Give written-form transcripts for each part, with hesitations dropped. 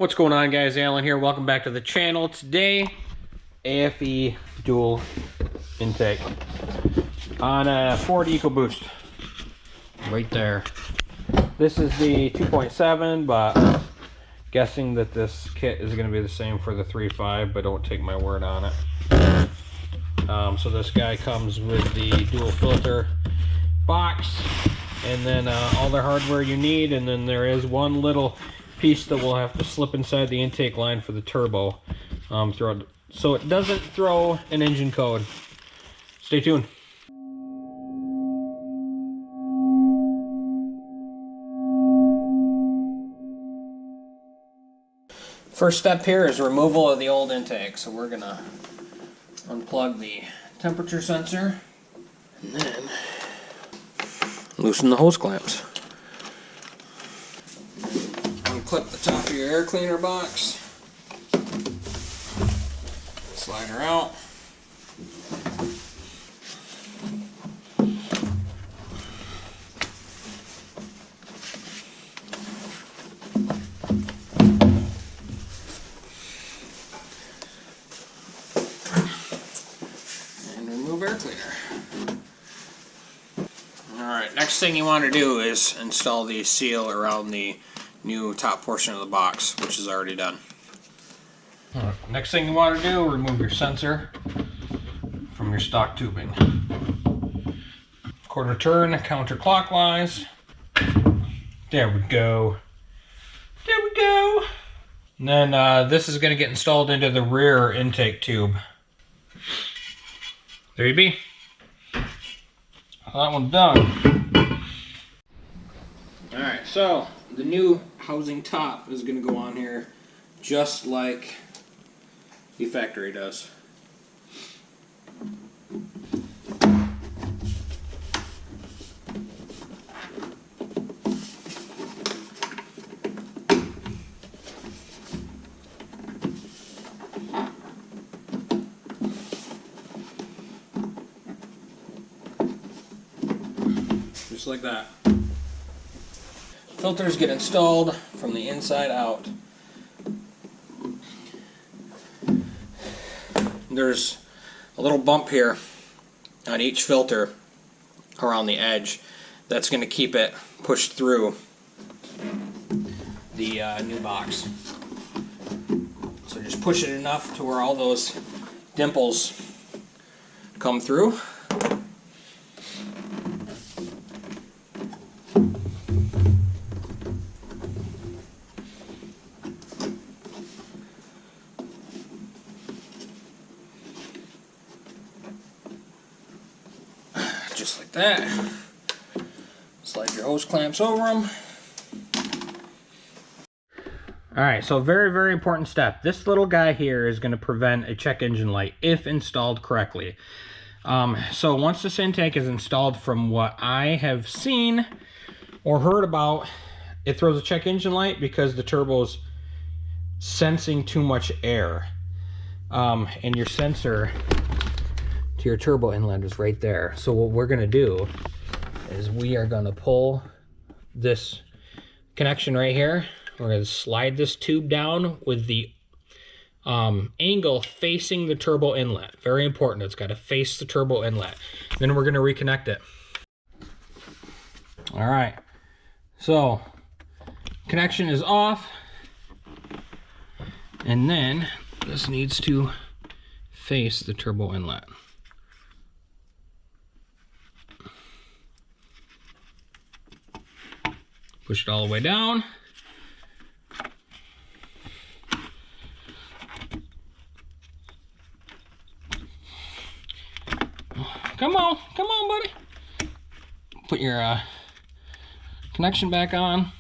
What's going on, guys? Alan here. Welcome back to the channel. Today, AFE dual intake on a Ford EcoBoost. Right there. This is the 2.7, but I'm guessing that this kit is going to be the same for the 3.5, but don't take my word on it. So this guy comes with the dual filter box, and then all the hardware you need, and then there is one little piece that we'll have to slip inside the intake line for the turbo, so it doesn't throw an engine code. Stay tuned. First step here is removal of the old intake. So we're gonna unplug the temperature sensor and then loosen the hose clamps. Unclip the top of your air cleaner box. Slide her out. And remove air cleaner. Alright, next thing you want to do is install the seal around the new top portion of the box, which is already done. Right. Next thing you want to do, remove your sensor from your stock tubing. Quarter turn counterclockwise. There we go. There we go. And then this is going to get installed into the rear intake tube. There you be. That one's done. Alright, so the new housing top is going to go on here just like the factory does. Just like that. Filters get installed from the inside out. There's a little bump here on each filter around the edge that's going to keep it pushed through the new box. So just push it enough to where all those dimples come through. Just like that. Slide your hose clamps over them. Alright, so very important step. This little guy here is going to prevent a check engine light if installed correctly. So once this intake is installed, from what I have seen or heard about, it throws a check engine light because the turbo's sensing too much air. And your sensor to your turbo inlet is right there. So what we're going to do is we are going to pull this connection right here. We're going to slide this tube down with the angle facing the turbo inlet. Very important. It's got to face the turbo inlet. Then we're going to reconnect it. All right. So connection is off. And then this needs to face the turbo inlet. Push it all the way down. Come on, buddy. Put your connection back on.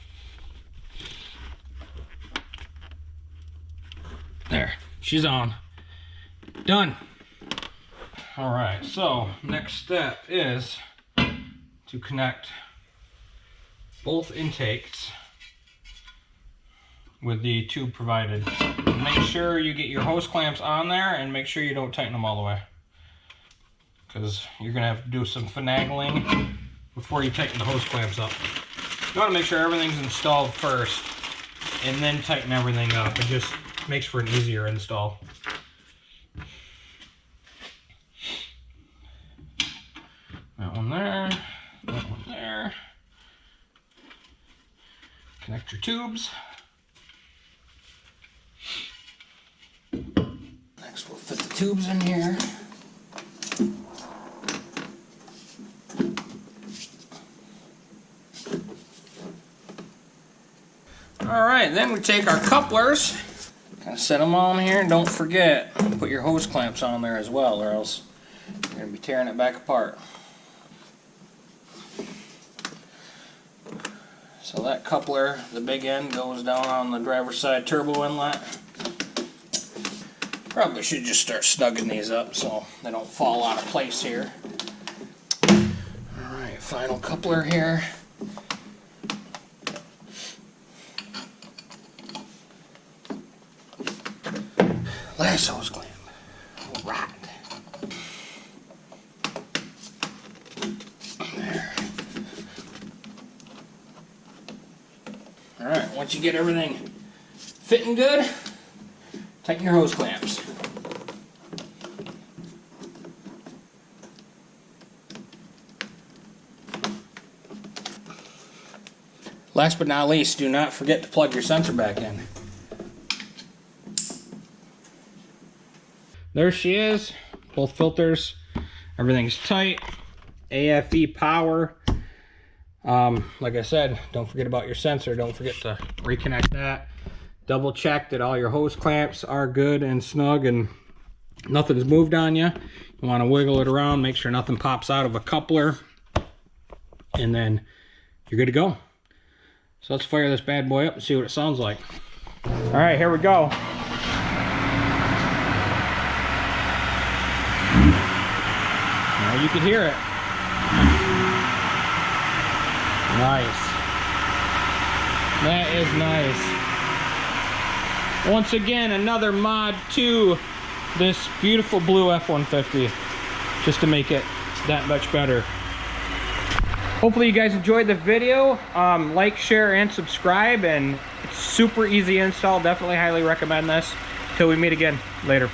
There, she's on. Done. All right, so next step is to connect both intakes with the tube provided. Make sure you get your hose clamps on there and make sure you don't tighten them all the way, because you're going to have to do some finagling before you tighten the hose clamps up. You want to make sure everything's installed first and then tighten everything up. It just makes for an easier install. That one there, that one there. Connect your tubes. Next we'll fit the tubes in here. Alright, then we take our couplers, kind of set them on here, and don't forget, put your hose clamps on there as well, or else you're going to be tearing it back apart. So that coupler, the big end, goes down on the driver's side turbo inlet. Probably should just start snugging these up so they don't fall out of place here. Alright, final coupler here. Last hose clamp. Alright. There. Alright, once you get everything fitting good, tighten your hose clamps. Last but not least, do not forget to plug your sensor back in. There she is, both filters, everything's tight, AFE power. Like I said, don't forget about your sensor, don't forget to reconnect that. Double check that all your hose clamps are good and snug and nothing's moved on you. You want to wiggle it around, make sure nothing pops out of a coupler, and then you're good to go. So let's fire this bad boy up and see what it sounds like. All right, here we go. Now you can hear it. Nice. That is nice. Once again, another mod to this beautiful blue F-150, just to make it that much better. Hopefully you guys enjoyed the video. Like, share, and subscribe, and it's super easy install. Definitely highly recommend this. Till we meet again, later.